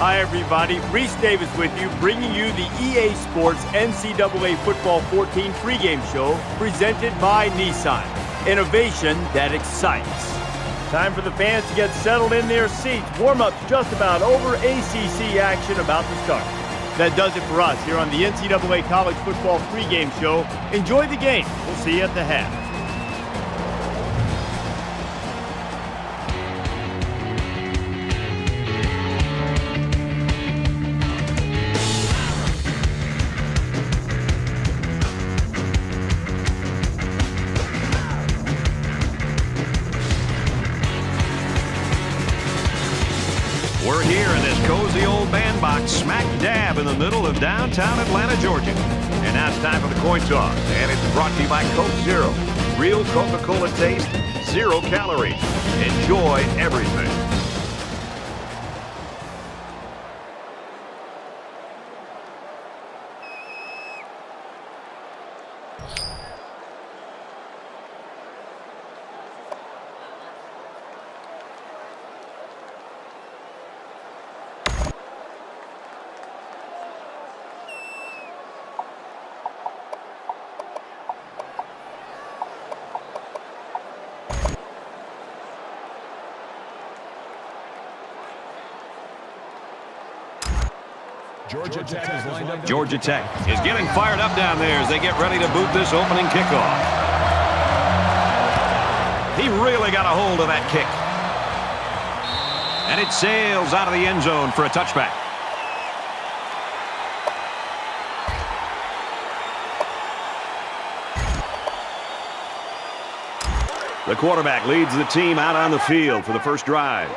Hi, everybody. Reese Davis with you, bringing you the EA Sports NCAA Football 14 pregame show presented by Nissan. Innovation that excites. Time for the fans to get settled in their seats. Warm-up's just about over. ACC action about to start. That does it for us here on the NCAA College Football pregame show. Enjoy the game. We'll see you at the half. We're here in this cozy old bandbox smack dab in the middle of downtown Atlanta, Georgia. And now it's time for the coin toss. And it's brought to you by Coke Zero. Real Coca-Cola taste, 0 calories. Enjoy everything. Georgia Tech is getting fired up down there as they get ready to boot this opening kickoff. He really got a hold of that kick. And it sails out of the end zone for a touchback. The quarterback leads the team out on the field for the first drive.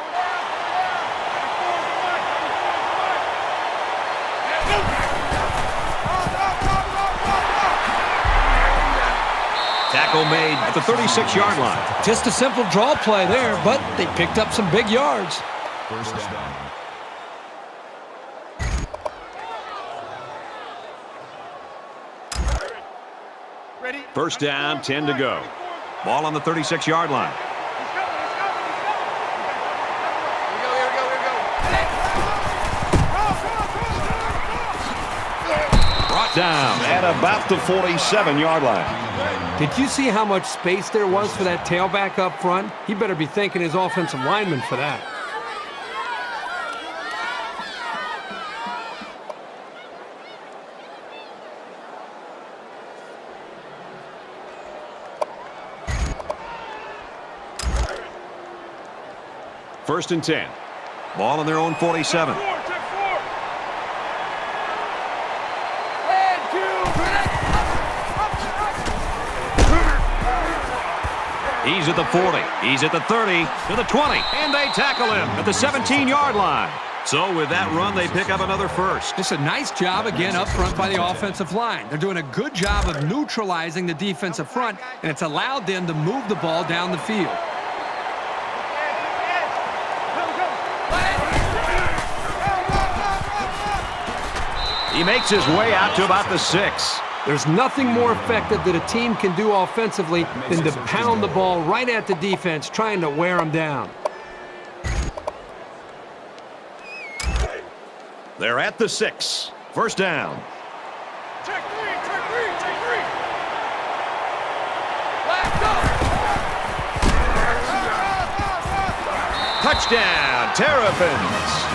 Tackle made at the 36-yard line. Just a simple draw play there, but they picked up some big yards. First down. First down, 10 to go. Ball on the 36-yard line. Brought down at about the 47-yard line. Did you see how much space there was for that tailback up front? He better be thanking his offensive lineman for that. First and 10. Ball on their own 47. He's at the 40. He's at the 30, to the 20, and they tackle him at the 17-yard line. So with that run, they pick up another first. It's a nice job again up front by the offensive line. They're doing a good job of neutralizing the defensive front, and it's allowed them to move the ball down the field. He makes his way out to about the 6. There's nothing more effective that a team can do offensively than to pound the ball right at the defense, trying to wear them down. They're at the 6. First down. Check three. Touchdown, Terrapins.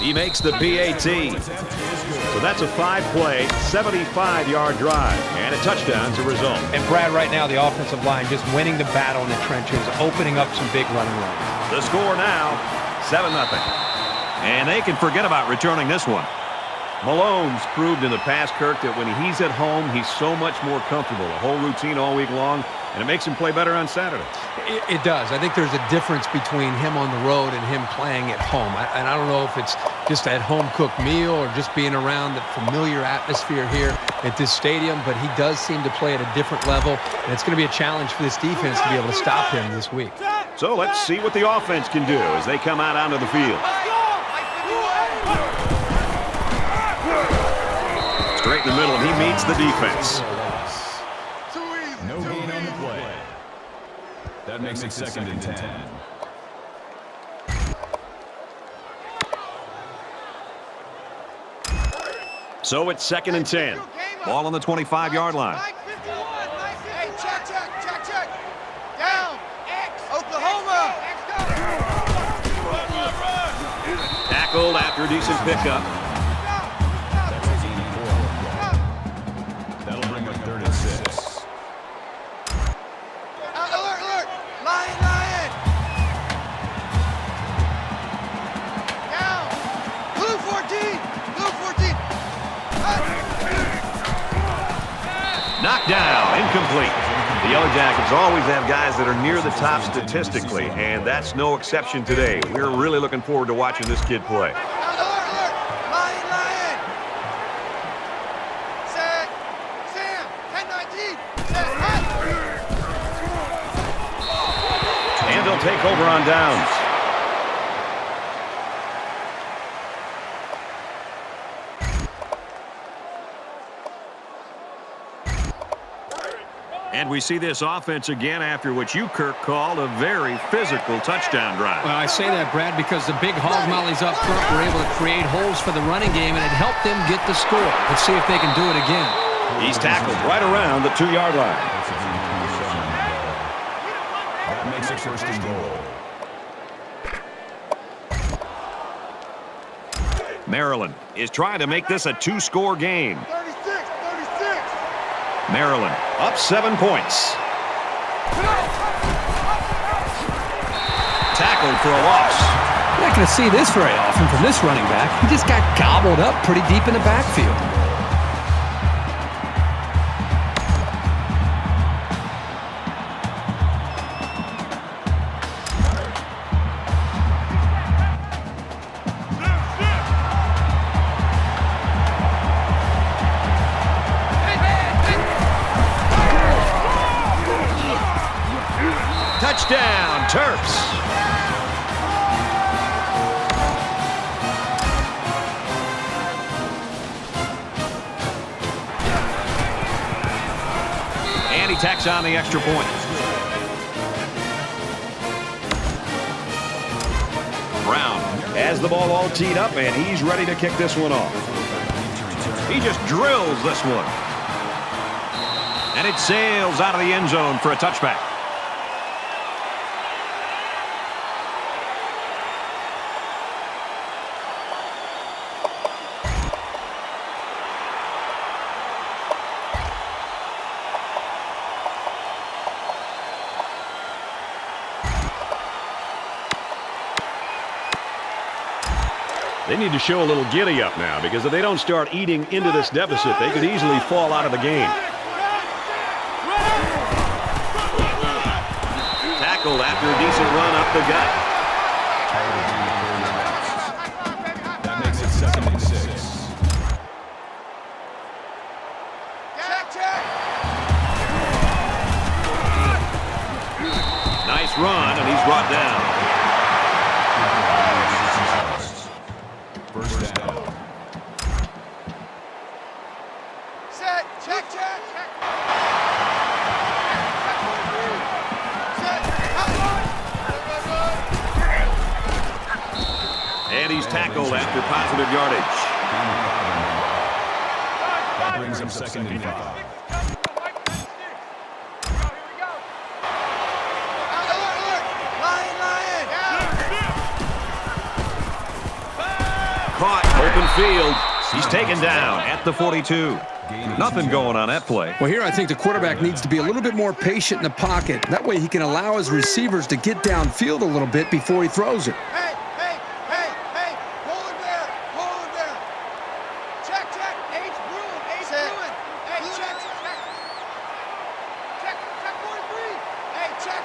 He makes the PAT. So that's a 5-play, 75-yard drive, and a touchdown to result. And Brad, right now, the offensive line just winning the battle in the trenches, opening up some big running lanes. The score now, 7-0. And they can forget about returning this one. Malone's proved in the past, Kirk, that when he's at home, he's so much more comfortable. A whole routine all week long, and it makes him play better on Saturday. It does. I think there's a difference between him on the road and him playing at home. And I don't know if it's just that home-cooked meal or just being around the familiar atmosphere here at this stadium, but he does seem to play at a different level, and it's going to be a challenge for this defense to be able to stop him this week. So let's see what the offense can do as they come out onto the field. the middle, and he meets the defense. No gain on the play. That makes it 2nd and 10. So it's 2nd and 10. Ball on the 25-yard line. Hey, check. Down. Oklahoma. Tackled after a decent pickup. That'll bring up 3rd and 6. Alert! Lion! Down! Blue 14! Knocked down, incomplete. The Yellow Jackets always have guys that are near the top statistically, and that's no exception today. We're really looking forward to watching this kid play. Alert! Lion! Set! Sam! 10-19! Set! And they'll take over on downs. And we see this offense again after what you, Kirk, called a very physical touchdown drive. Well, I say that, Brad, because the big hog mollies up front were able to create holes for the running game, and it helped them get the score. Let's see if they can do it again. He's tackled right around the 2-yard line. That makes it 1st and goal. Maryland is trying to make this a 2-score game. 36! Maryland up 7 points. Tackled for a loss. You're not going to see this very often from this running back. He just got gobbled up pretty deep in the backfield. Touchdown, Terps. And he tacks on the extra point. Brown has the ball all teed up, and he's ready to kick this one off. He just drills this one. And it sails out of the end zone for a touchback. They need to show a little giddy-up now, because if they don't start eating into this deficit, they could easily fall out of the game. Tackled after a decent run up the gut. That makes it 2nd and 6. Check! Nice run, and he's brought down. 1st down. Set! Check! Set! And he's tackled after positive yardage. That brings him 2nd and 5. Alert! Lion! Caught, open field. He's taken down at the 42. Nothing going on that play. Well, here I think the quarterback needs to be a little bit more patient in the pocket. That way he can allow his receivers to get downfield a little bit before he throws it. Hey! Hold it there! Check! H. Bruin! Hey, check! 43! Hey, check!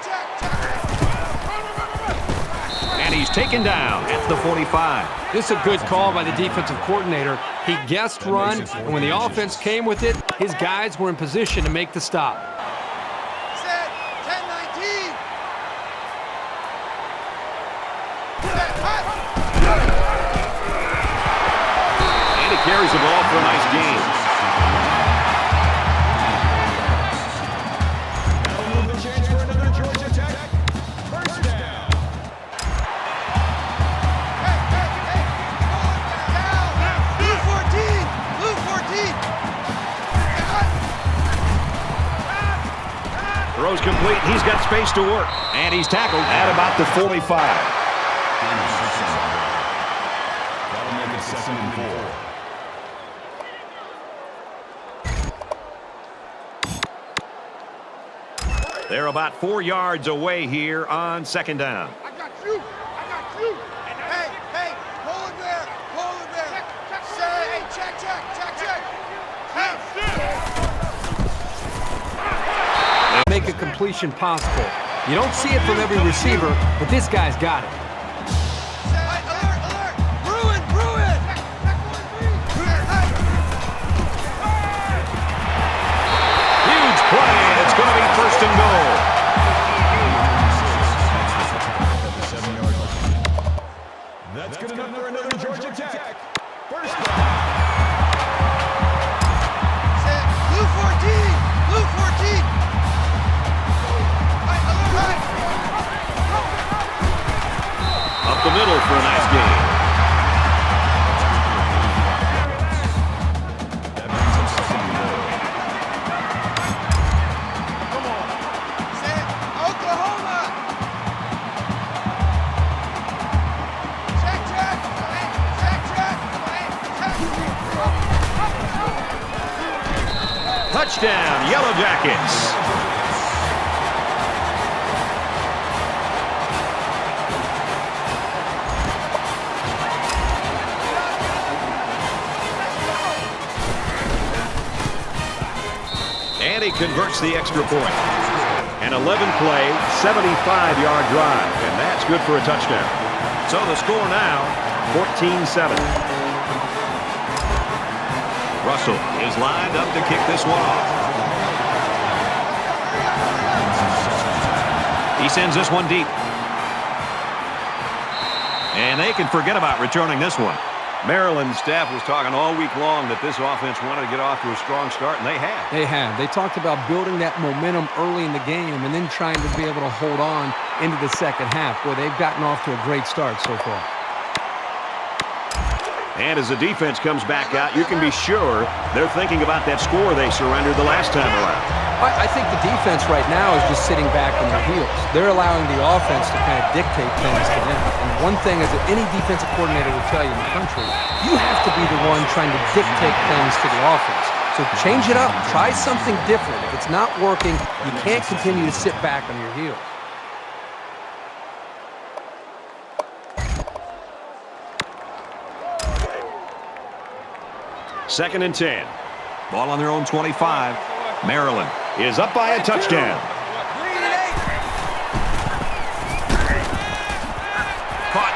And he's taken down at the 45. This is a good call by the defensive coordinator. He guessed run, and when the offense came with it, his guys were in position to make the stop. Set! 10-19! And he carries the ball for a nice gain. throws complete. He's got space to work. And he's tackled at about the 45. That'll make it 2nd and 4. They're about 4 yards away here on 2nd down. I got you. I got you. Hey, hey, hold it there. Hold it there. Say, hey, check. Make a completion possible. You don't see it from every receiver, but this guy's got it. Alert! Bruin! Huge play. It's going to be 1st and goal. That's good enough for another Georgia Tech. First down. Blue 14! Up the middle for a nice gain. That brings up 2nd and goal. Come on. Say, Oklahoma! Check. Touchdown, Yellow Jackets. And he converts the extra point. An 11-play, 75-yard drive, and that's good for a touchdown. So the score now, 14-7. Russell is lined up to kick this one off. He sends this one deep. And they can forget about returning this one. Maryland staff was talking all week long that this offense wanted to get off to a strong start, and they have. They have. They talked about building that momentum early in the game and then trying to be able to hold on into the second half. Boy, they've gotten off to a great start so far. And as the defense comes back out, you can be sure they're thinking about that score they surrendered the last time around. I think the defense right now is just sitting back on their heels. They're allowing the offense to kind of dictate things to them. And one thing is that any defensive coordinator will tell you in the country, you have to be the one trying to dictate things to the offense. So change it up. Try something different. If it's not working, you can't continue to sit back on your heels. Second and 10. Ball on their own 25. Maryland is up by a touchdown. Caught.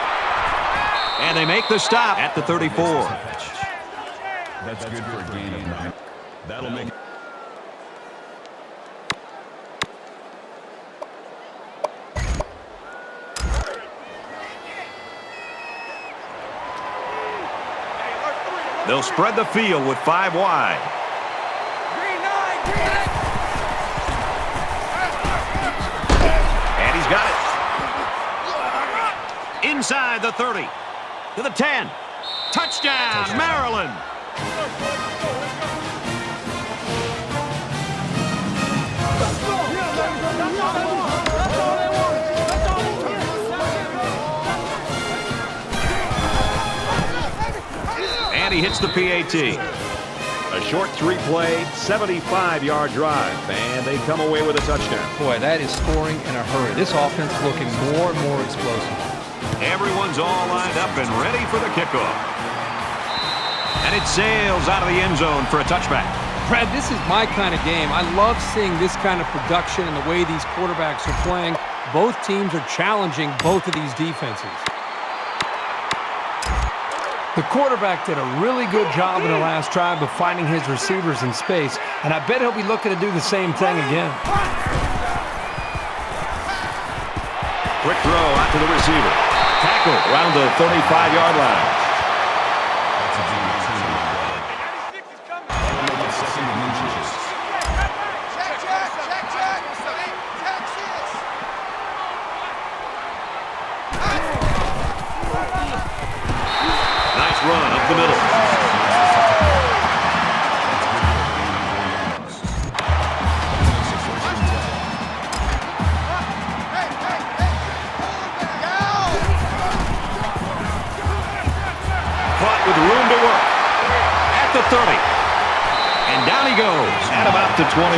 And they make the stop at the 34. That's good for a gain of 9. That'll make it. They'll spread the field with 5 wide. And he's got it. Inside the 30. To the 10. Touchdown, Maryland. And he hits the PAT. A short 3-play, 75-yard drive, and they come away with a touchdown. Boy, that is scoring in a hurry. This offense is looking more and more explosive. Everyone's all lined up and ready for the kickoff. And it sails out of the end zone for a touchback. Brad, this is my kind of game. I love seeing this kind of production and the way these quarterbacks are playing. Both teams are challenging both of these defenses. The quarterback did a really good job in the last drive of finding his receivers in space, and I bet he'll be looking to do the same thing again. Quick throw out to the receiver. Tackle around the 35-yard line. That's a gain of 2. That'll make it 2nd and inches. Check. Texas. Nice run up the middle. with room to work. At the 30. And down he goes at about the 21.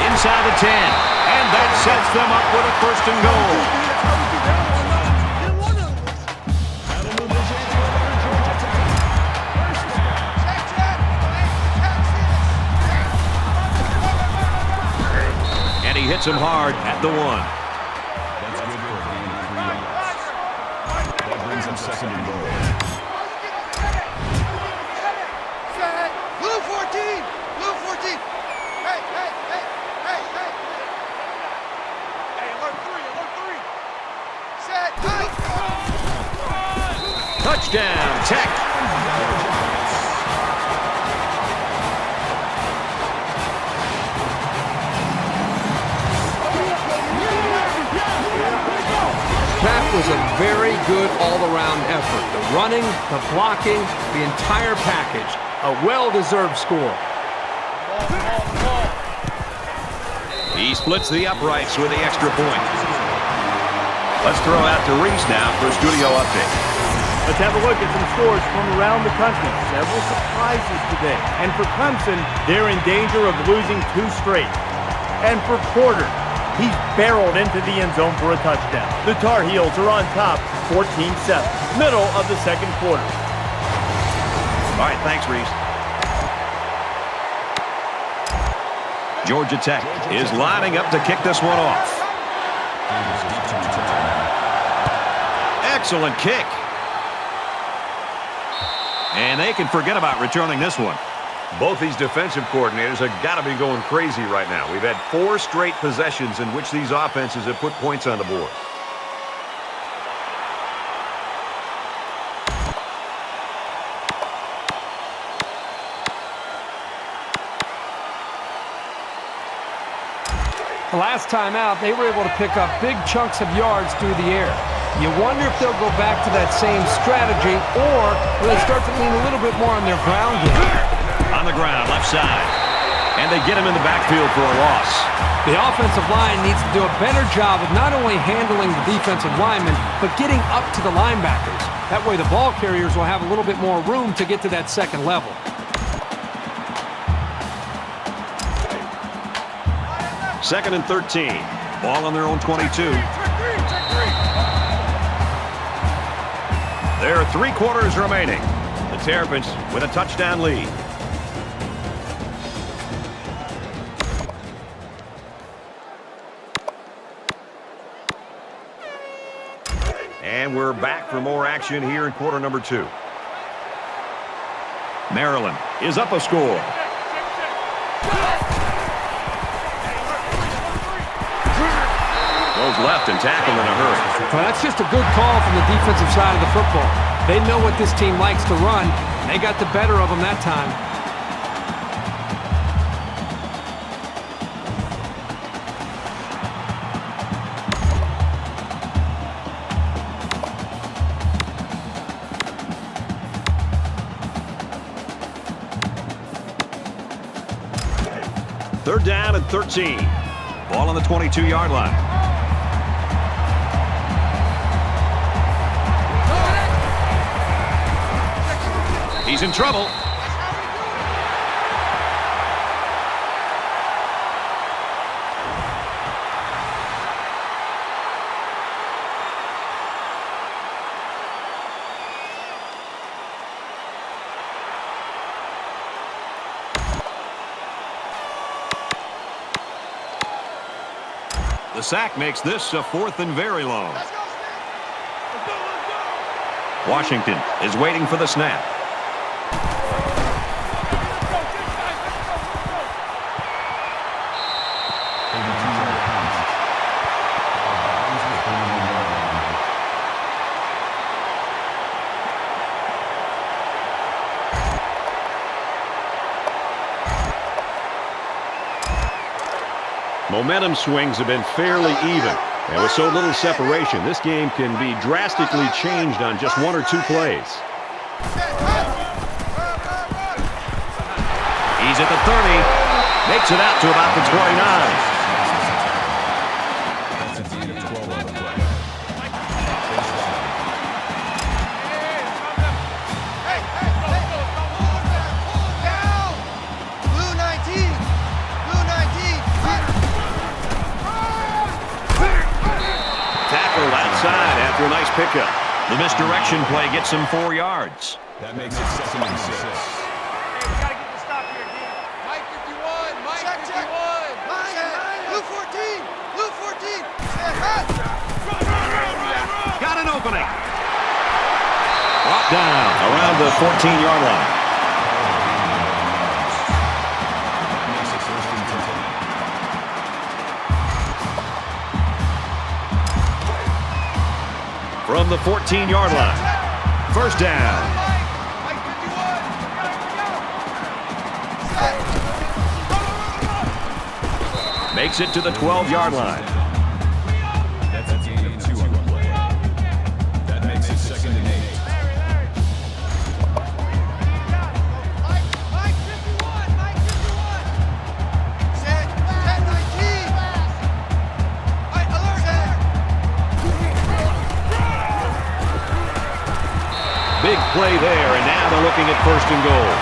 Inside the 10, and that sets them up with a first and goal. And he hits him hard at the 1. That's good for a gain of 3 yards. That brings up second and goal. Blue 14! Blue 14! Hey, hey, hey, hey, hey! Hey, alert 3, alert 3! Set, hey! Touchdown, Tech. That was a very good all-around effort. The running, the blocking, the entire package. A well-deserved score. He splits the uprights with the extra point. Let's throw out to Reese now for a studio update. Let's have a look at some scores from around the country. Several surprises today. And for Clemson, they're in danger of losing 2 straight. And for Porter, he's barreled into the end zone for a touchdown. The Tar Heels are on top, 14-7, middle of the second quarter. All right, thanks, Reese. Georgia Tech is lining up to kick this one off. Excellent kick. And they can forget about returning this one. Both these defensive coordinators have got to be going crazy right now. We've had 4 straight possessions in which these offenses have put points on the board. The last time out, they were able to pick up big chunks of yards through the air. You wonder if they'll go back to that same strategy, or will they start to lean a little bit more on their ground game? On the ground, left side. And they get him in the backfield for a loss. The offensive line needs to do a better job of not only handling the defensive linemen, but getting up to the linebackers. That way the ball carriers will have a little bit more room to get to that second level. Second and 13. Ball on their own 22. There are 3 quarters remaining. The Terps with a touchdown lead. And we're back for more action here in quarter number 2. Maryland is up a score. Goes left and tackled in a hurry. Well, that's just a good call from the defensive side of the football. They know what this team likes to run, and they got the better of them that time. Third down and 13. Ball on the 22-yard line. He's in trouble. The sack makes this a 4th and very long. Washington is waiting for the snap. Momentum swings have been fairly even. And with so little separation, this game can be drastically changed on just 1 or 2 plays. He's at the 30. Makes it out to about the 29. After a nice pickup. The misdirection play gets him 4 yards. That makes it 2nd and 6. Hey, we got to get the stop here, D. Mike 51, Mike 51. Blue 14, Blue 14. Got an opening. Brought down around the 14-yard line. From the 14-yard line. First down. Makes it to the 12-yard line. That's a gain of 2 on the play. That makes it 2nd and 8. Mike 51, Mike 51. Set, 10-19. Alert. Big play there, and now they're looking at 1st and goal.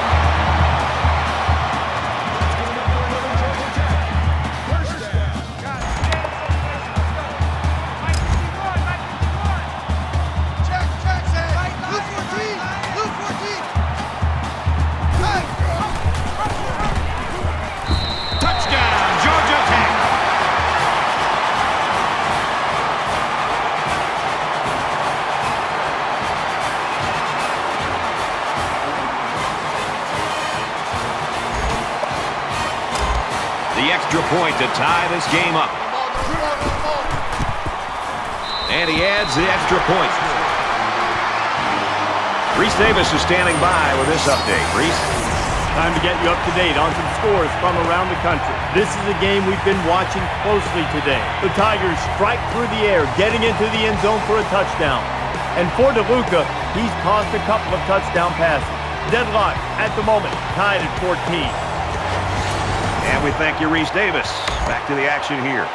Point to tie this game up. And he adds the extra point. Reese Davis is standing by with this update. Reese? Time to get you up to date on some scores from around the country. This is a game we've been watching closely today. The Tigers strike through the air, getting into the end zone for a touchdown. And for DeLuca, he's caused a couple of touchdown passes. Deadlock at the moment, tied at 14. And we thank you, Reese Davis. Back to the action here.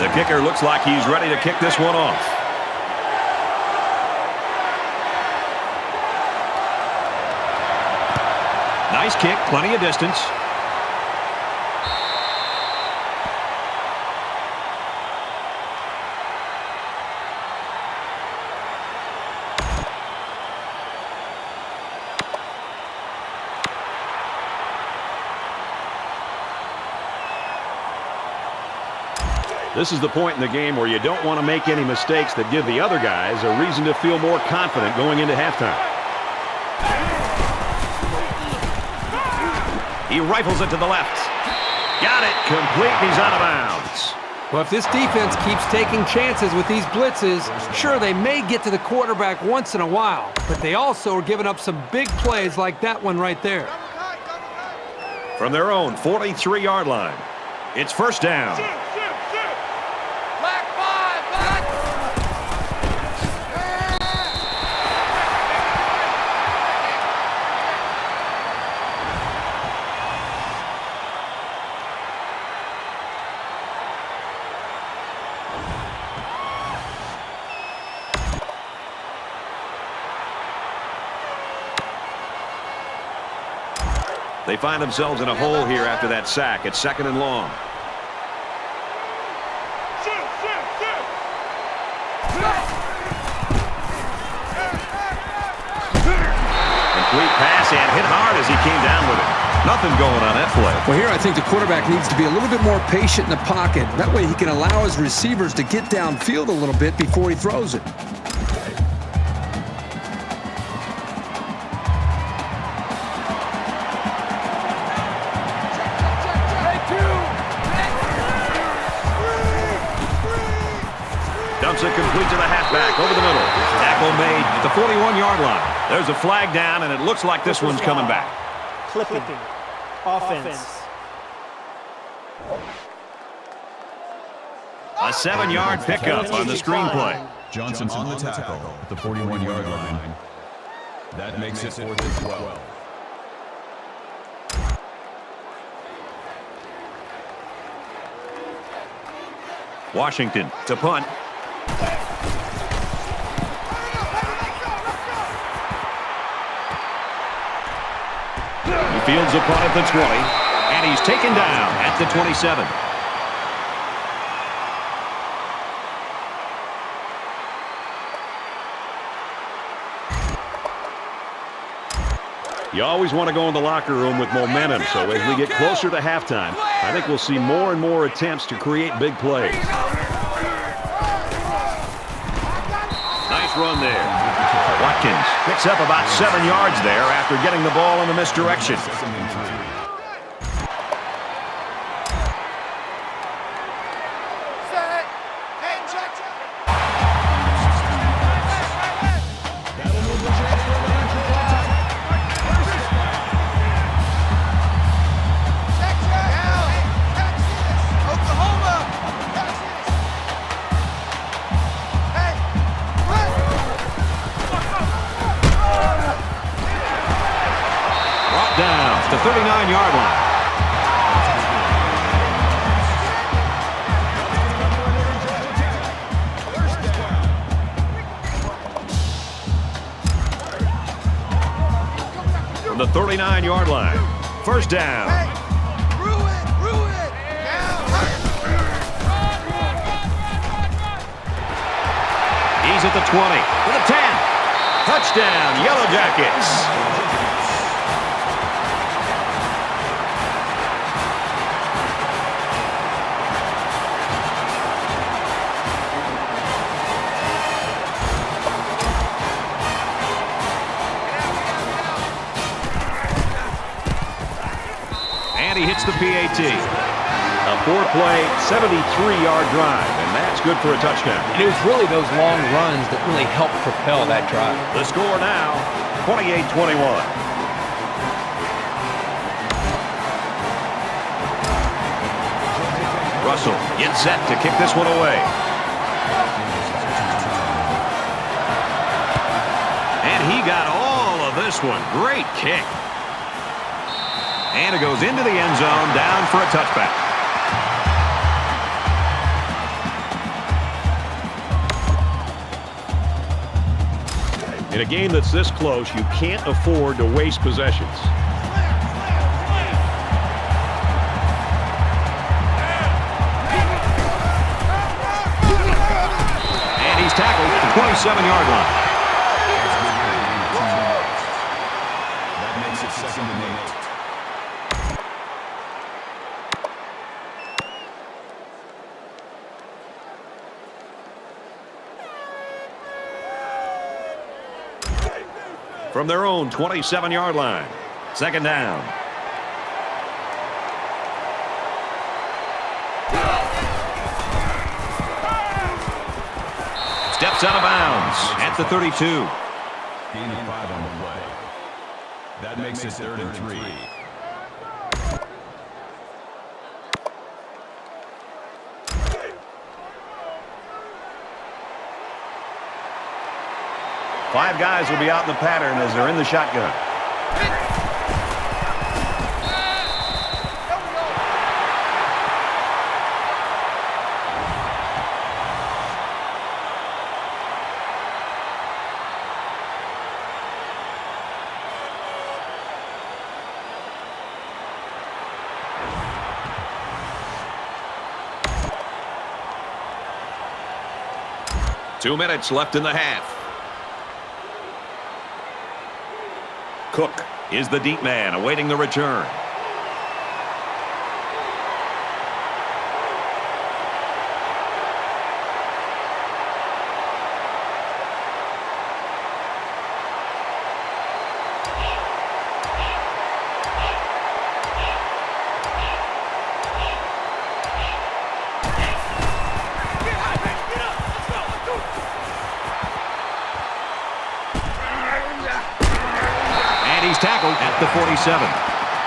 The kicker looks like he's ready to kick this one off. Nice kick, plenty of distance. This is the point in the game where you don't want to make any mistakes that give the other guys a reason to feel more confident going into halftime. He rifles it to the left. Got it. Complete. He's out of bounds. Well, if this defense keeps taking chances with these blitzes, sure, they may get to the quarterback once in a while, but they also are giving up some big plays like that one right there. From their own 43-yard line, it's first down. They find themselves in a hole here after that sack. It's second and long. Complete pass and hit hard as he came down with it. Nothing going on that play. Well, here I think the quarterback needs to be a little bit more patient in the pocket. That way he can allow his receivers to get downfield a little bit before he throws it. Dumps it complete to the halfback over the middle. Tackle made at the 41-yard line. There's a flag down, and it looks like this one's coming back. Clipping. Offense. A 7-yard pickup on the screenplay. Johnson on the tackle at the 41-yard line. That makes it 4th and 12. Washington to punt. He fields a punt at the 20, and he's taken down at the 27. You always want to go in the locker room with momentum, so as we get closer to halftime, I think we'll see more and more attempts to create big plays. Nice run there. Watkins picks up about 7 yards there after getting the ball in the misdirection. Down to the 39-yard line. From the 39-yard line, first down. He's at the 20, to the 10. Touchdown, Yellow Jackets. And he hits the PAT. A 4-play, 73-yard drive, and that's good for a touchdown. And it was really those long runs that really helped propel that drive. The score now, 28-21. Russell gets set to kick this one away. And he got all of this one. Great kick. And it goes into the end zone, down for a touchback. In a game that's this close, you can't afford to waste possessions. And he's tackled at the 27-yard line. That makes it 2nd and 8. From their own 27-yard line. 2nd down. Steps out of bounds at the 32. Gain of 5 on the play. That makes it 3rd and 3. Five guys will be out in the pattern as they're in the shotgun. Two minutes left in the half. Cook is the deep man awaiting the return. He's tackled at the 47.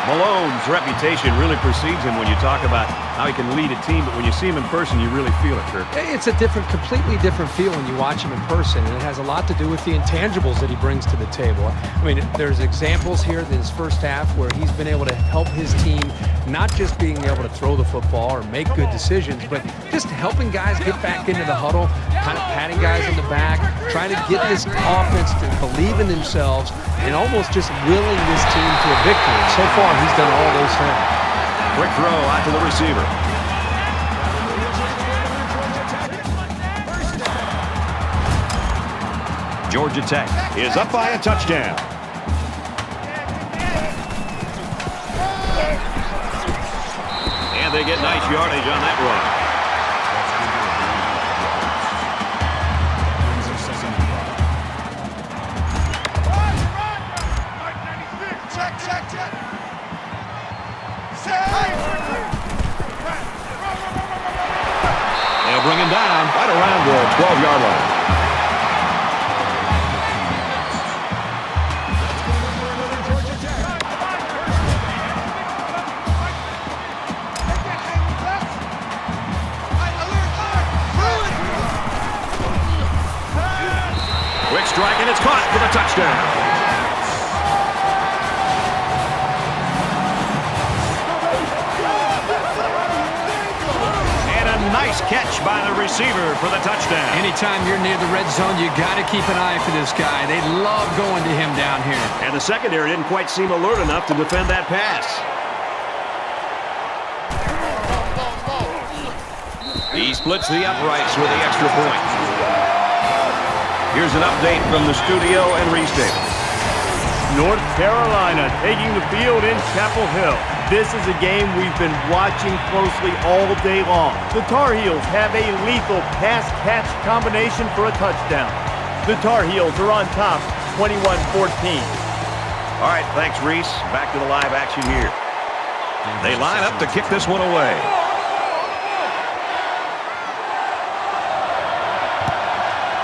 Malone's reputation really precedes him when you talk about how he can lead a team, but when you see him in person, you really feel it, Kirk. It's a completely different feel when you watch him in person, and it has a lot to do with the intangibles that he brings to the table. I mean, there's examples here in his first half where he's been able to help his team, not just being able to throw the football or make good decisions, but just helping guys get back into the huddle, kind of patting guys on the back, trying to get this offense to believe in themselves, and almost just willing this team to a victory. So far, he's done all those things. Quick throw out to the receiver. Georgia Tech is up by a touchdown. And they get nice yardage on that run. They'll bring him down right around the 12-yard line. Quick strike, and it's caught for the touchdown. Nice catch by the receiver for the touchdown. Anytime you're near the red zone, you got to keep an eye for this guy. They love going to him down here. And the secondary didn't quite seem alert enough to defend that pass. He splits the uprights with the extra point. Here's an update from the studio and Reese Davis. North Carolina taking the field in Chapel Hill. This is a game we've been watching closely all day long. The Tar Heels have a lethal pass-catch combination for a touchdown. The Tar Heels are on top, 21-14. All right, thanks, Reese. Back to the live action here. They line up to kick this one away.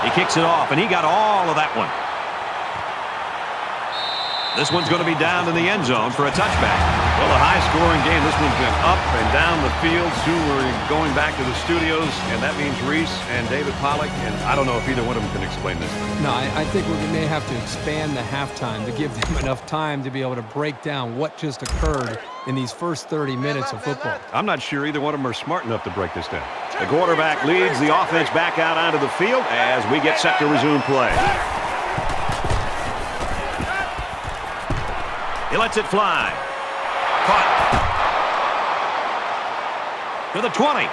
He kicks it off, and he got all of that one. This one's going to be down in the end zone for a touchback. Well, a high-scoring game. This one's been up and down the field. Soon we're going back to the studios, and that means Reese and David Pollack, and I don't know if either one of them can explain this. No, I think we may have to expand the halftime to give them enough time to be able to break down what just occurred in these first 30 minutes of football. I'm not sure either one of them are smart enough to break this down. The quarterback leads the offense back out onto the field as we get set to resume play. He lets it fly. Caught. To the 20.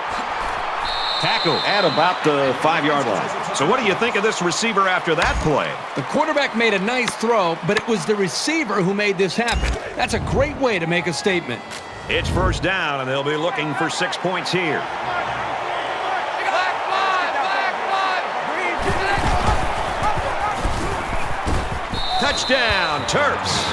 Tackle at about the 5-yard line. So what do you think of this receiver after that play? The quarterback made a nice throw, but it was the receiver who made this happen. That's a great way to make a statement. It's first down, and they'll be looking for 6 points here. Touchdown, Terps.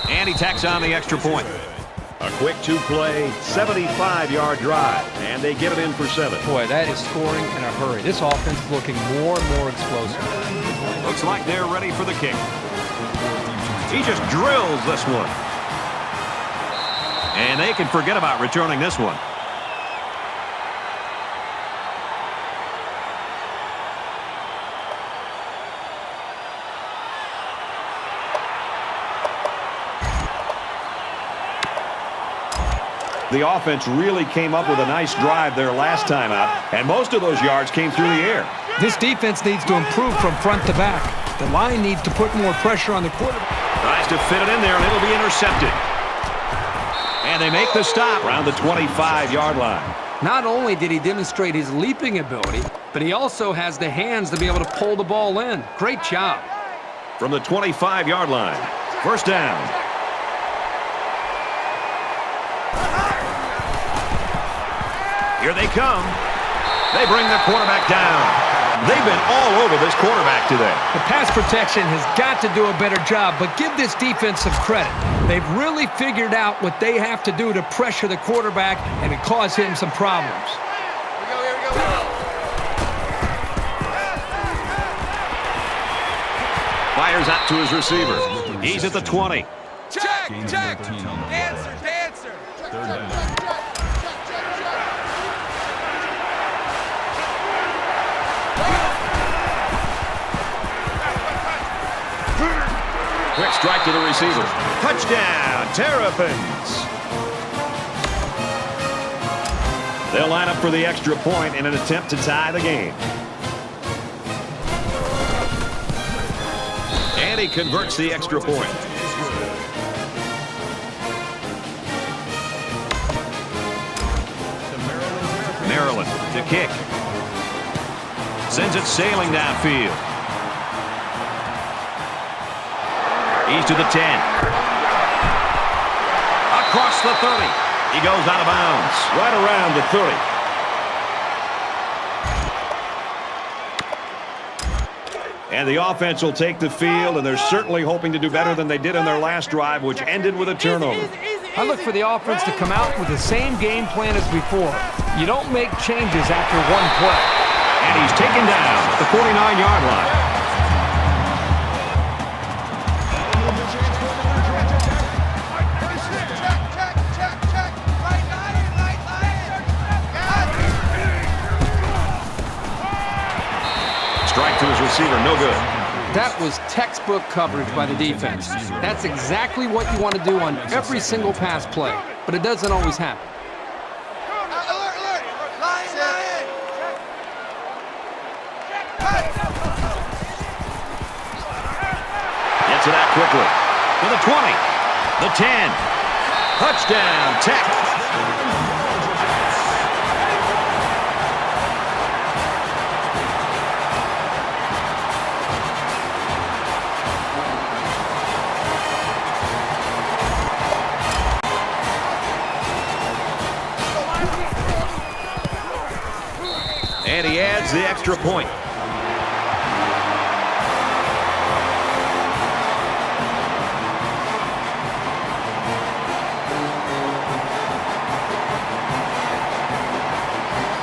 And he tacks on the extra point. A quick 2-play, 75-yard drive, and they get it in for 7. Boy, that is scoring in a hurry. This offense is looking more and more explosive. Looks like they're ready for the kick. He just drills this one. And they can forget about returning this one. The offense really came up with a nice drive their last time out, and most of those yards came through the air. This defense needs to improve from front to back. The line needs to put more pressure on the quarterback. Tries to fit it in there, and it'll be intercepted. And they make the stop around the 25-yard line. Not only did he demonstrate his leaping ability, but he also has the hands to be able to pull the ball in. Great job. From the 25-yard line, first down. Here they come. They bring the quarterback down. They've been all over this quarterback today. The pass protection has got to do a better job, but give this defense some credit. They've really figured out what they have to do to pressure the quarterback and to cause him some problems. Here we go. Fires out to his receiver. He's at the 20. Check. Gain Dancer. 13 on the play. Third down. Quick strike to the receiver. Touchdown, Terrapins. They'll line up for the extra point in an attempt to tie the game. And he converts the extra point. Maryland to kick. Sends it sailing downfield. He's to the 10. Across the 30. He goes out of bounds. Right around the 30. And the offense will take the field, and they're certainly hoping to do better than they did in their last drive, which ended with a turnover. I look for the offense to come out with the same game plan as before. You don't make changes after one play. And he's taken down at the 49-yard line. Strike to his receiver, no good. That was textbook coverage by the defense. That's exactly what you want to do on every single pass play, but it doesn't always happen. Alert! Lion! Gets it out quickly. To the 20. The 10. Touchdown, Tech. And he adds the extra point.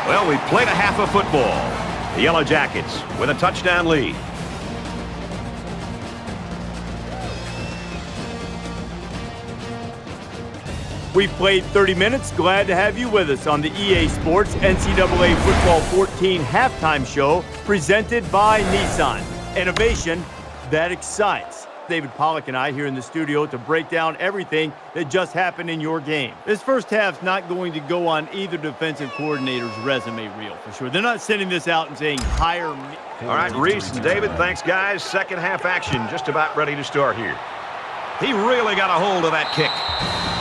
Well, we played a half of football. The Yellow Jackets with a touchdown lead. We've played 30 minutes. Glad to have you with us on the EA Sports NCAA Football 14 halftime show presented by Nissan. Innovation that excites. David Pollack and I here in the studio to break down everything that just happened in your game. This first half's not going to go on either defensive coordinator's resume reel for sure. They're not sending this out and saying, hire me. All right, Reese and David, thanks, guys. Second half action just about ready to start here. He really got a hold of that kick.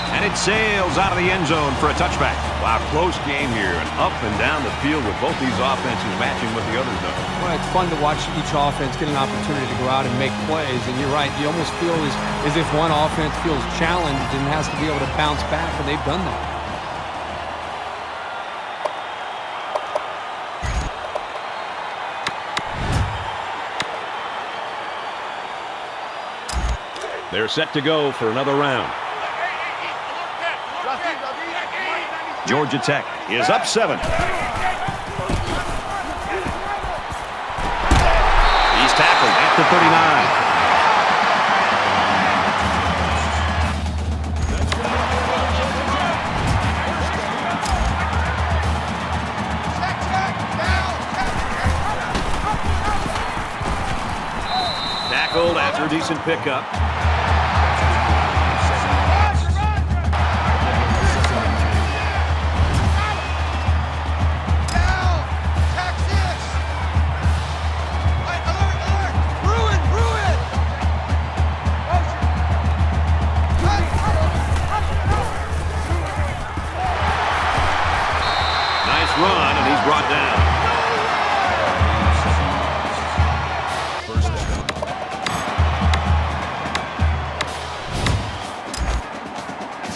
And it sails out of the end zone for a touchback. Wow, close game here, and up and down the field with both these offenses matching what the others do. Well, it's fun to watch each offense get an opportunity to go out and make plays. And you're right, you almost feel as if one offense feels challenged and has to be able to bounce back, and they've done that. They're set to go for another round. Georgia Tech is up 7. He's tackled at the 39. Tackled after a decent pickup. Run, and he's brought down.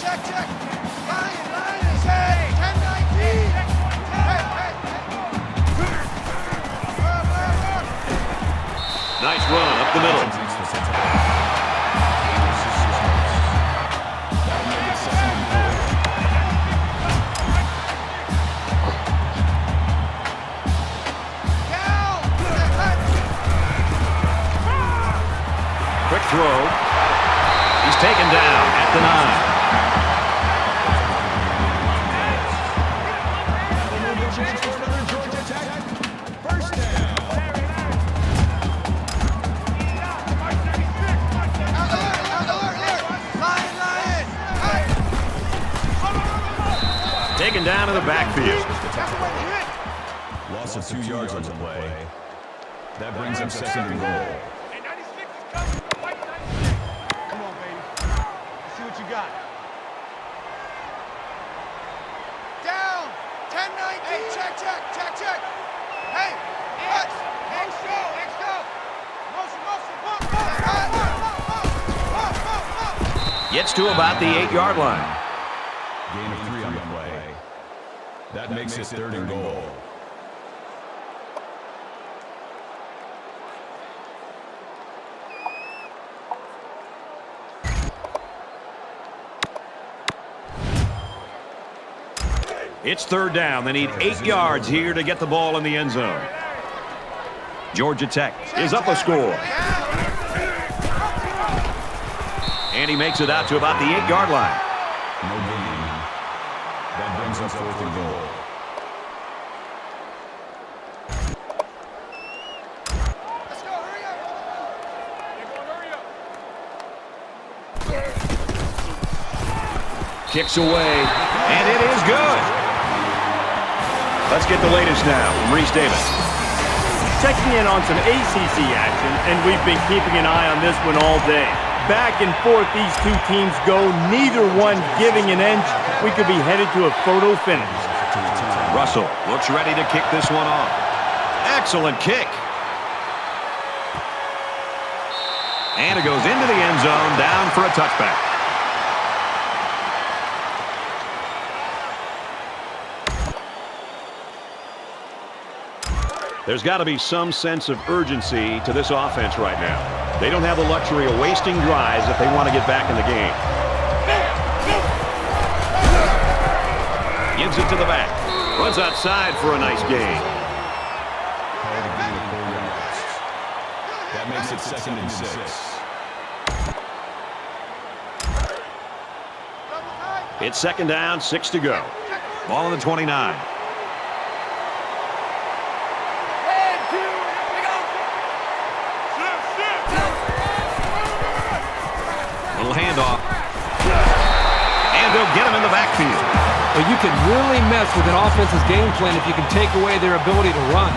Check. Line is 10-19. Nice run up the middle. Quick throw. He's taken down at the 9. Taken down in the backfield. Loss of 2 yards on the play. That brings up second and goal. Got. Down. 10-19. Check. Hey. Let's go. Motion. Gets to about the 8-yard line. Gain of 3 on the play. That makes it third and goal. It's third down. They need 8 yards here to get the ball in the end zone. Georgia Tech is up a score. And he makes it out to about the 8-yard line. No gain. That brings up fourth and goal. Let's go. Hurry up. Kicks away, and it is good. Let's get the latest now from Reese Davis. Checking in on some ACC action, and we've been keeping an eye on this one all day. Back and forth these two teams go, neither one giving an inch. We could be headed to a photo finish. Russell looks ready to kick this one off. Excellent kick. And it goes into the end zone, down for a touchback. There's got to be some sense of urgency to this offense right now. They don't have the luxury of wasting drives if they want to get back in the game. Gives it to the back. Runs outside for a nice gain. That makes it second and 6. It's second down, 6 to go. Ball on the 29. handoff. And they'll get him in the backfield. Well, you can really mess with an offense's game plan if you can take away their ability to run.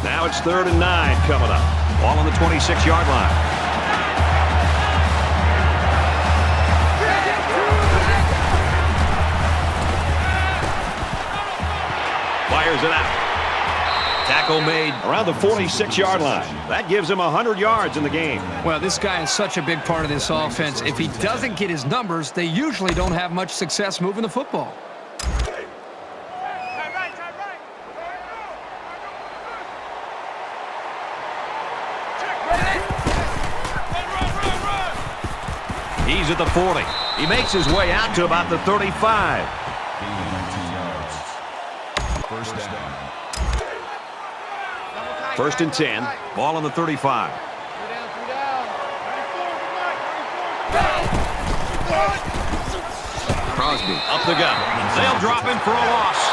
Now it's 3rd and 9 coming up. Ball on the 26-yard line. Fires it out. Tackle made around the 46-yard line. That gives him 100 yards in the game. Well, this guy is such a big part of this offense. If he doesn't get his numbers, they usually don't have much success moving the football. He's at the 40. He makes his way out to about the 35. First and 10. Ball on the 35. Crosby up the gut. They'll drop him for a loss.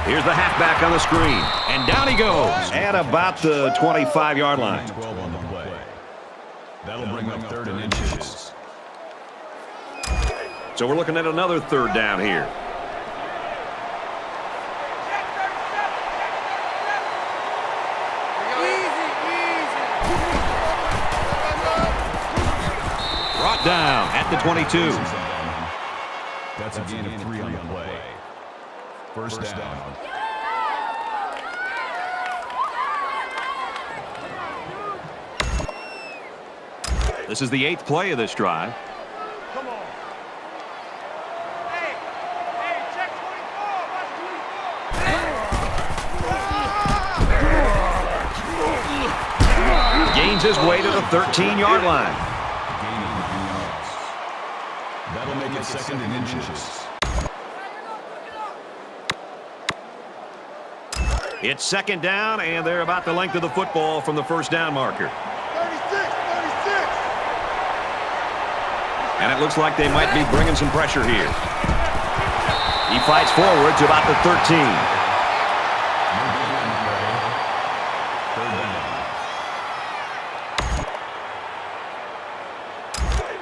Here's the halfback on the screen. And down he goes at about the 25-yard line. 12 on the play. That'll bring up 3rd and inches. So we're looking at another 3rd down here. Brought down at the 22. That's a gain of 3 on the play. First down. This is the 8th play of this drive. Come on. Hey, check 24. Gains his way to the 13-yard line. That'll make it 2nd and inches. It's 2nd down, and they're about the length of the football from the first down marker. 36. And it looks like they might be bringing some pressure here. He fights forward to about the 13.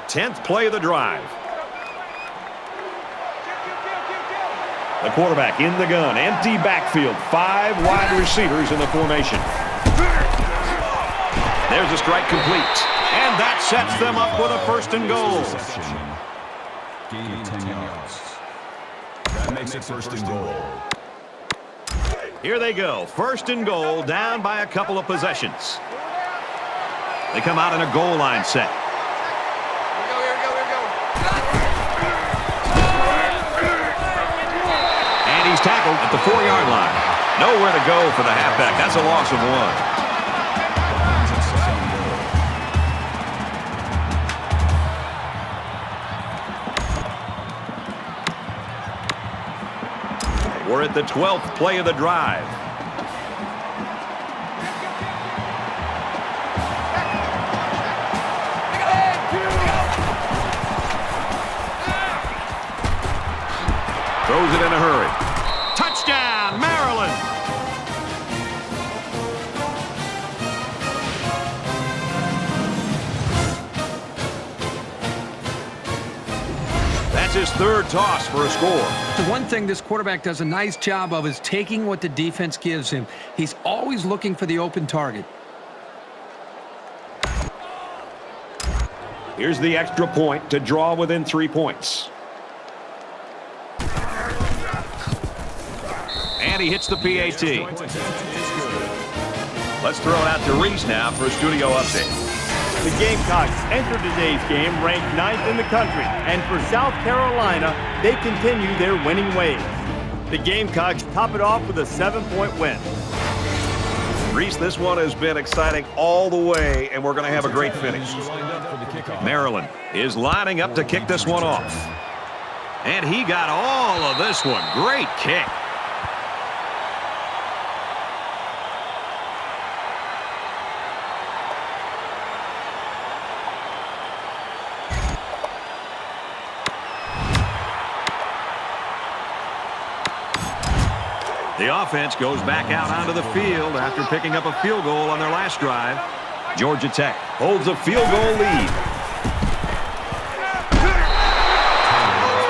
10th play of the drive. The quarterback in the gun. Empty backfield. 5 wide receivers in the formation. There's a strike complete. And that sets them up with a 1st and goal. Gain of 10 yards. That makes it 1st and goal. Here they go. 1st and goal, down by a couple of possessions. They come out in a goal line set. And he's tackled at the 4-yard line. Nowhere to go for the halfback. That's a loss of 1. We're at the 12th play of the drive. Throws it in a hurry. Touchdown, Maryland! That's his 3rd toss for a score. The one thing this quarterback does a nice job of is taking what the defense gives him. He's always looking for the open target. Here's the extra point to draw within 3 points. And he hits the PAT. Let's throw it out to Reese now for a studio update. The Gamecocks enter today's game ranked 9th in the country, and for South Carolina, they continue their winning ways. The Gamecocks top it off with a 7-point win. Reese, this one has been exciting all the way, and we're going to have a great finish. Maryland is lining up to kick this one off. And he got all of this one. Great kick. The offense goes back out onto the field after picking up a field goal on their last drive. Georgia Tech holds a field goal lead.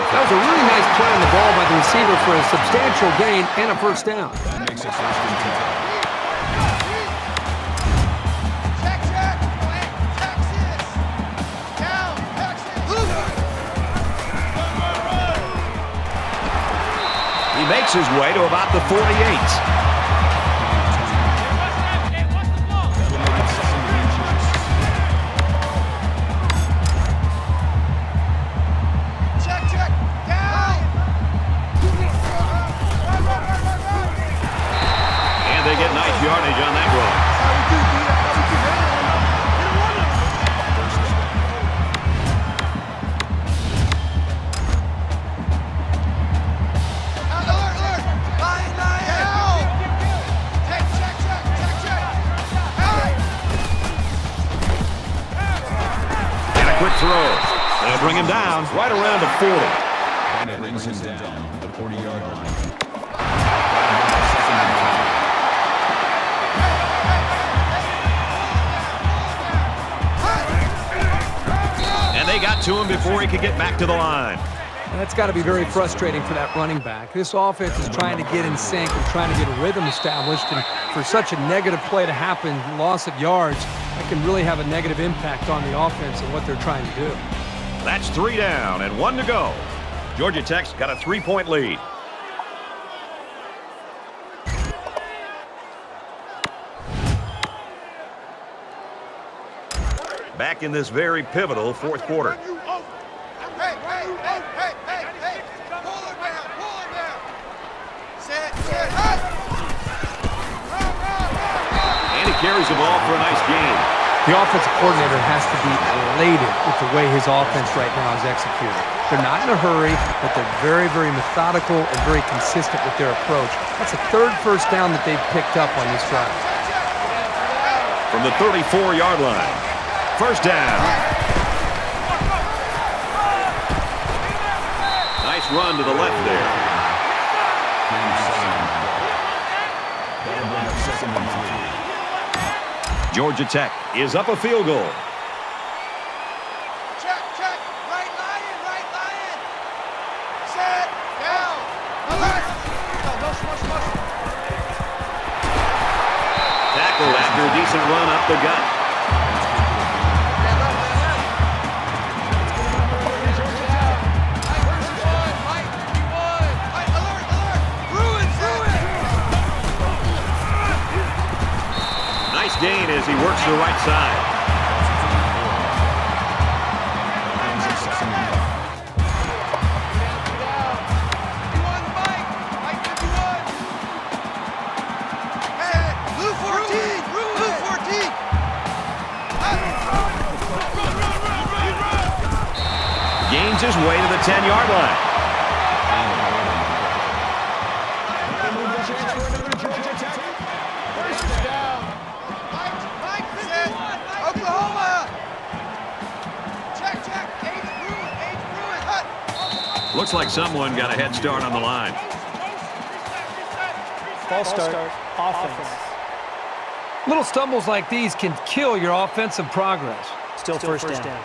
That was a really nice play on the ball by the receiver for a substantial gain and a first down. That makes it 1st and 10. He makes his way to about the 48. And they get nice yardage on that run. Throw. They'll bring him down right around the 40. And it brings him down the 40-yard line. And they got to him before he could get back to the line. And that's got to be very frustrating for that running back. This offense is trying to get in sync and trying to get a rhythm established. And for such a negative play to happen, loss of yards, that can really have a negative impact on the offense and what they're trying to do. That's 3 down and 1 to go. Georgia Tech's got a 3-point lead. Back in this very pivotal 4th quarter. And he carries the ball for a nice gain. The offensive coordinator has to be elated with the way his offense right now is executed. They're not in a hurry, but they're very, very methodical and very consistent with their approach. That's the 3rd first down that they've picked up on this drive. From the 34-yard line. First down. Nice run to the left there. That'll bring up 2nd and 3. Georgia Tech is up a field goal. Check, check. Right lion. Set. Down. Alert. Tackled after a decent run up the gut. Nice gain as he works to the right side. Blue 14. Gains his way to the 10-yard line. Looks like someone got a head start on the line. False start. Offense. Little stumbles like these can kill your offensive progress. Still first down.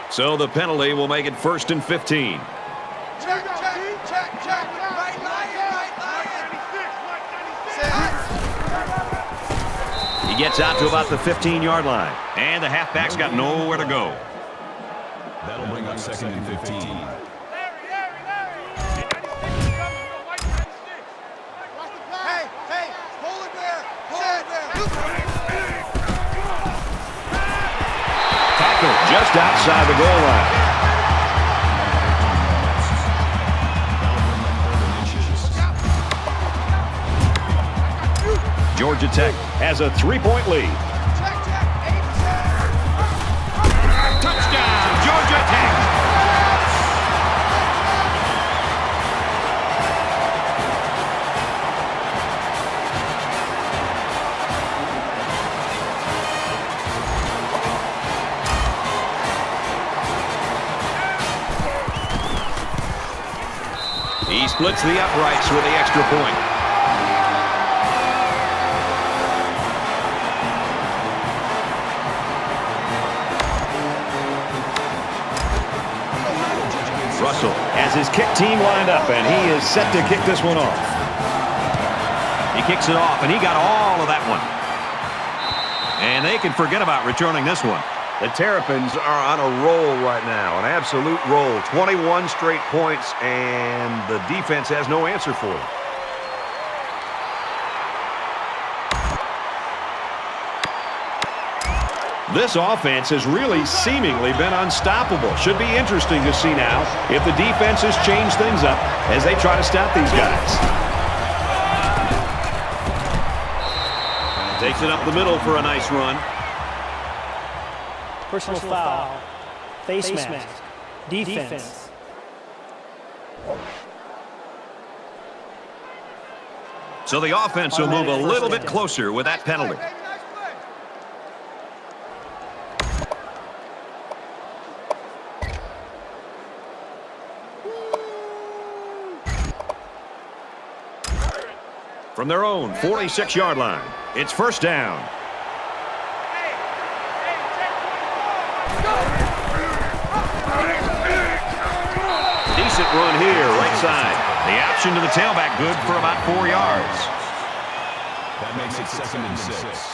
So the penalty will make it 1st and 15. Check. Right lion. Set. He gets out to about the 15-yard line. And the halfback's got nowhere to go. That'll bring up 2nd and 15. Hey, hold it there. outside the goal line. Georgia Tech has a 3-point lead. Touchdown, Georgia Tech! He splits the uprights with the extra point. Russell has his kick team lined up, and he is set to kick this one off. He kicks it off, and he got all of that one. And they can forget about returning this one. The Terrapins are on a roll right now, an absolute roll. 21 straight points, and the defense has no answer for them. This offense has really seemingly been unstoppable. Should be interesting to see now if the defenses change things up as they try to stop these guys. Takes it up the middle for a nice run. Personal foul. Face mask. Defense. So the offense will move a little bit closer with that penalty. From their own 46-yard line, it's first down. Decent run here, right side. The option to the tailback, good for about 4 yards. That makes it 2nd and 6.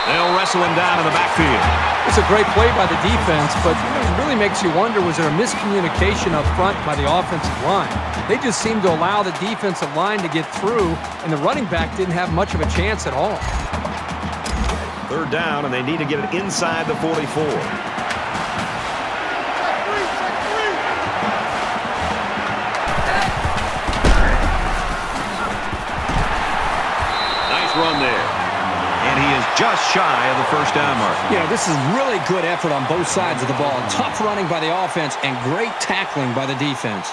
They'll wrestle him down in the backfield. It's a great play by the defense, but it really makes you wonder, was there a miscommunication up front by the offensive line? They just seemed to allow the defensive line to get through, and the running back didn't have much of a chance at all. Third down, and they need to get it inside the 44. Nice run there. And he is just shy of the first down mark. Yeah, this is really good effort on both sides of the ball. Tough running by the offense and great tackling by the defense.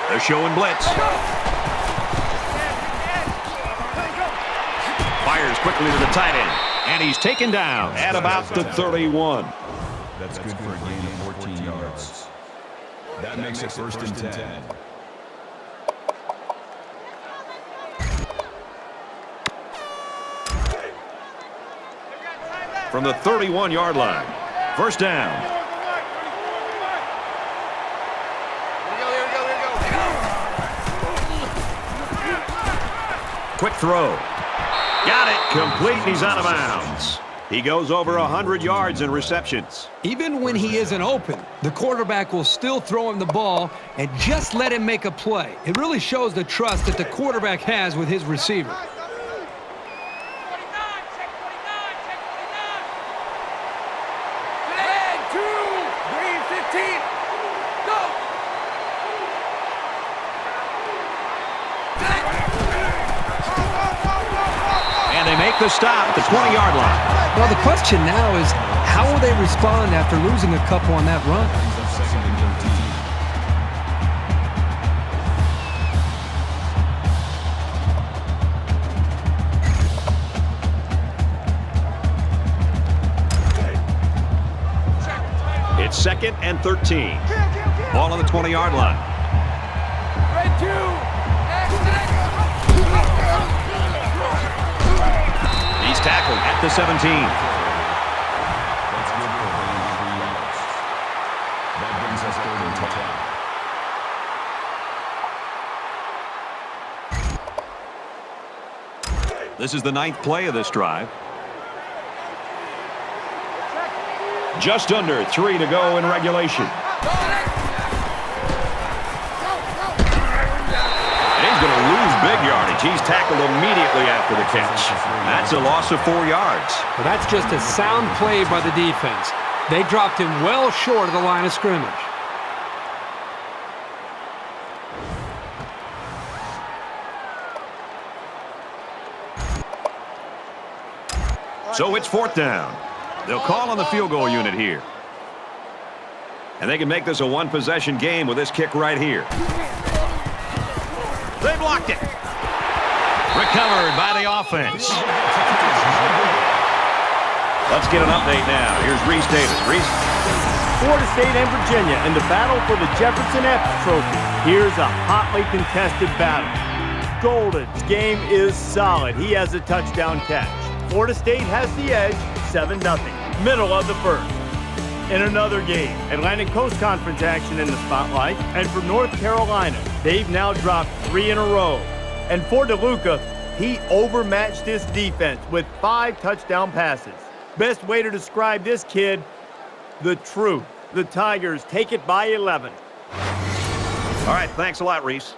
They're showing blitz. Fires quickly to the tight end. And he's taken down at about the 31. That's good for a gain of 14 yards. That makes it 1st and 10. From the 31-yard line. First down. Quick throw. Got it. Complete, and he's out of bounds. He goes over 100 yards in receptions. Even when he isn't open, the quarterback will still throw him the ball and just let him make a play. It really shows the trust that the quarterback has with his receiver. The stop at the 20-yard line. Well, the question now is, how will they respond after losing a couple on that run? It's 2nd and 13. Ball on the 20-yard line. He's tackled at the 17. This is the 9th play of this drive. Just under 3 to go in regulation. And he's going to lose big yardage. He's tackled immediately after the catch. That's a loss of 4 yards. Well, that's just a sound play by the defense. They dropped him well short of the line of scrimmage. So it's 4th down. They'll call on the field goal unit here. And they can make this a one-possession game with this kick right here. They blocked it. Recovered by the offense. Let's get an update now. Here's Reese Davis. Reese. Florida State and Virginia in the battle for the Jefferson Epps Trophy. Here's a hotly contested battle. Golden's game is solid. He has a touchdown catch. Florida State has the edge, 7-0. Middle of the first. In another game, Atlantic Coast Conference action in the spotlight. And for North Carolina, they've now dropped 3 in a row. And for DeLuca, he overmatched this defense with 5 touchdown passes. Best way to describe this kid, the truth. The Tigers take it by 11. All right, thanks a lot, Reese.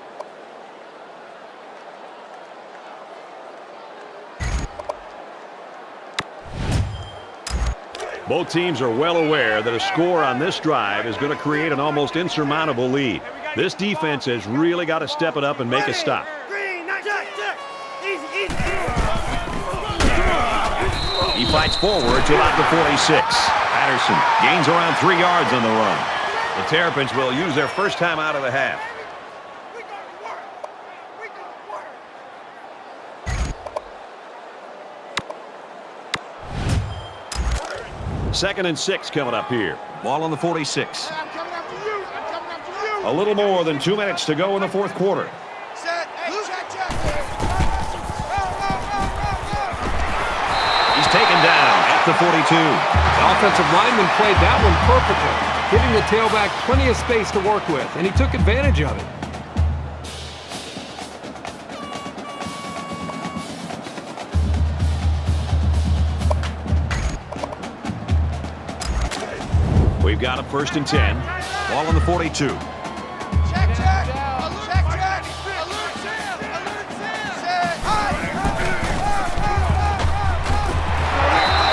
Both teams are well aware that a score on this drive is going to create an almost insurmountable lead. This defense has really got to step it up and make a stop. He fights forward to about the 46. Patterson gains around 3 yards on the run. The Terrapins will use their first time out of the half. Second and 6 coming up here. Ball on the 46. A little more than 2 minutes to go in the 4th quarter. He's taken down at the 42. The offensive lineman played that one perfectly, giving the tailback plenty of space to work with, and he took advantage of it. We've got a 1st and 10. Ball on the 42. Check. Alert Sam.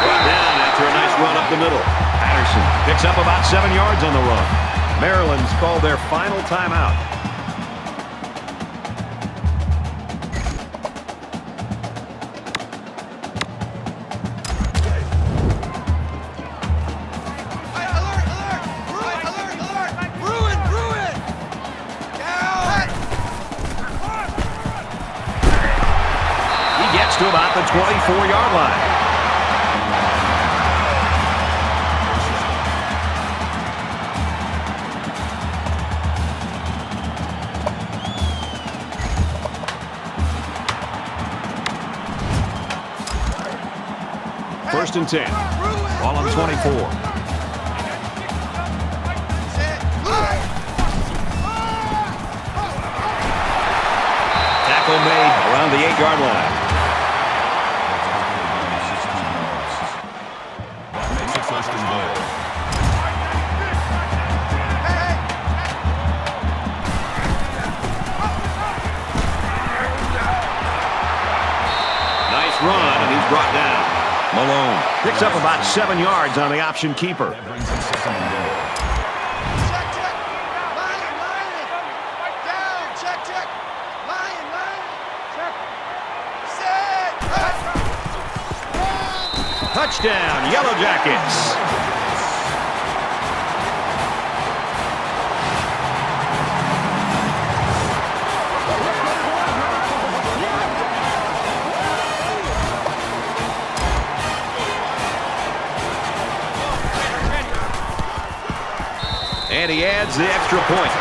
Brought down after a nice run up the middle. Patterson picks up about 7 yards on the run. Maryland's called their final timeout. To about the 24-yard line. First and 10. Ball on 24. Tackle made around the 8-yard line. Run, and he's brought down. Malone picks up about 7 yards on the option keeper. Check. Lion. Down. Check. Lion. Check. Set. Touchdown, Yellow Jackets. And he adds the extra point.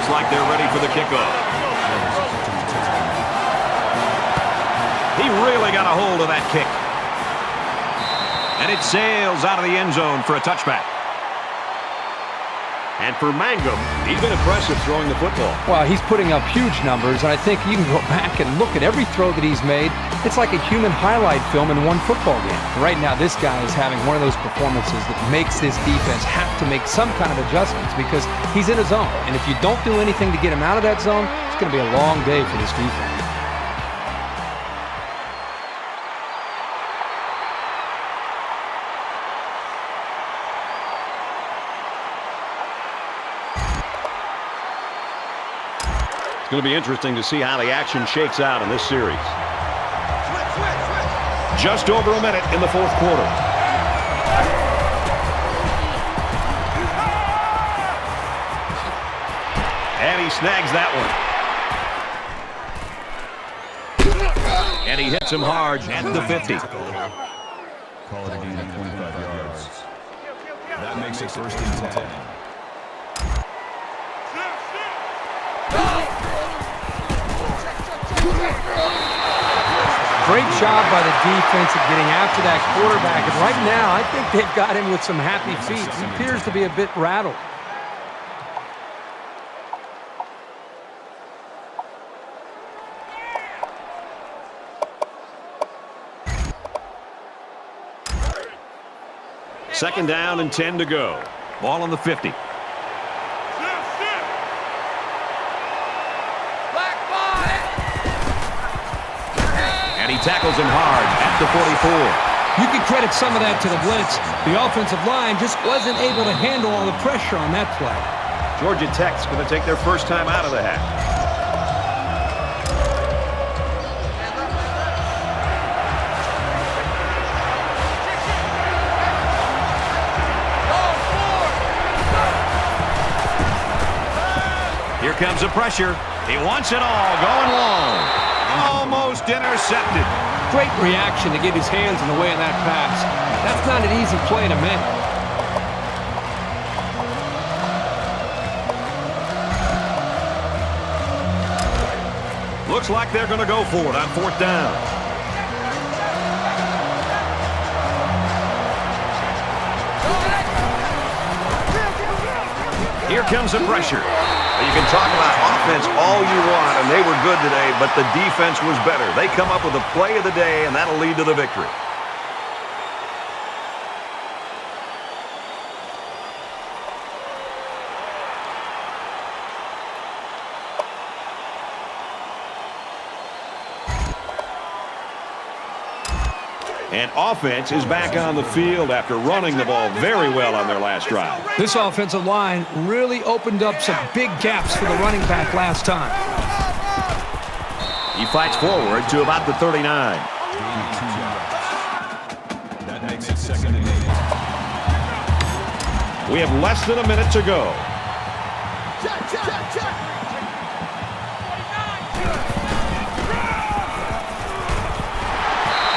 looks like they're ready for the kickoff. He really got a hold of that kick. And it sails out of the end zone for a touchback. And for Mangum, he's been impressive throwing the football. Well, he's putting up huge numbers, and I think you can go back and look at every throw that he's made. It's like a human highlight film in one football game. Right now, this guy is having one of those performances that makes this defense have to make some kind of adjustments because he's in a zone. And if you don't do anything to get him out of that zone, it's going to be a long day for this defense. It's going to be interesting to see how the action shakes out in this series. Just over a minute in the fourth quarter. And he snags that one. And he hits him hard at the 50. Call it a gain of 25 yards. That makes it first and 10. Great job by the defense at getting after that quarterback. And right now, I think they've got him with some happy feet. He appears to be a bit rattled. Second down and 10 to go. Ball on the 50. And he tackles him hard at the 44. You can credit some of that to the blitz. The offensive line just wasn't able to handle all the pressure on that play. Georgia Tech's going to take their first time out of the half. Here comes the pressure. He wants it all, going long. Almost intercepted. Great reaction to get his hands in the way of that pass. That's not an easy play to make. Looks like they're going to go for it on fourth down. Here comes the pressure. You can talk about offense all you want, and they were good today, but the defense was better. They come up with a play of the day, and that'll lead to the victory. And offense is back on the field after running the ball very well on their last drive. This offensive line really opened up some big gaps for the running back last time. He fights forward to about the 39. That makes it second and 8. We have less than a minute to go.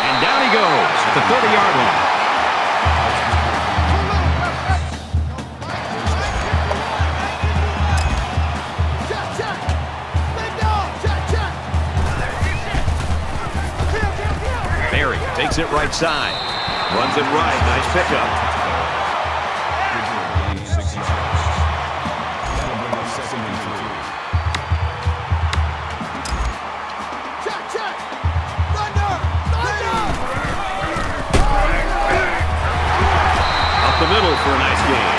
And down he goes at the 30-yard line. Barry takes it right side. Runs it right. Nice pickup. Up the middle for a nice gain.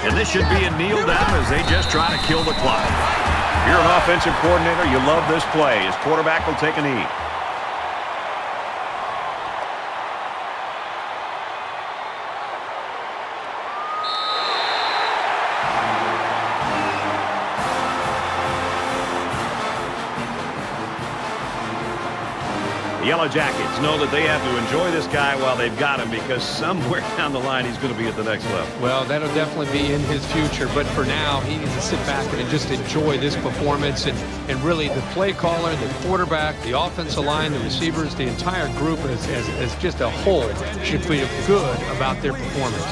And this should be a kneel down as they just try to kill the clock. If you're an offensive coordinator, you love this play. His quarterback will take a knee. The Yellow Jackets know that they have to enjoy this guy while they've got him, because somewhere down the line he's going to be at the next level. Well, that'll definitely be in his future, but for now he needs to sit back and just enjoy this performance, and really the play caller, the quarterback, the offensive line, the receivers, the entire group as just a whole should feel good about their performance.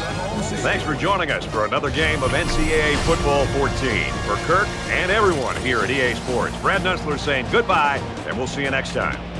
Thanks for joining us for another game of NCAA Football 14. For Kirk and everyone here at EA Sports, Brad Nussler saying goodbye, and we'll see you next time.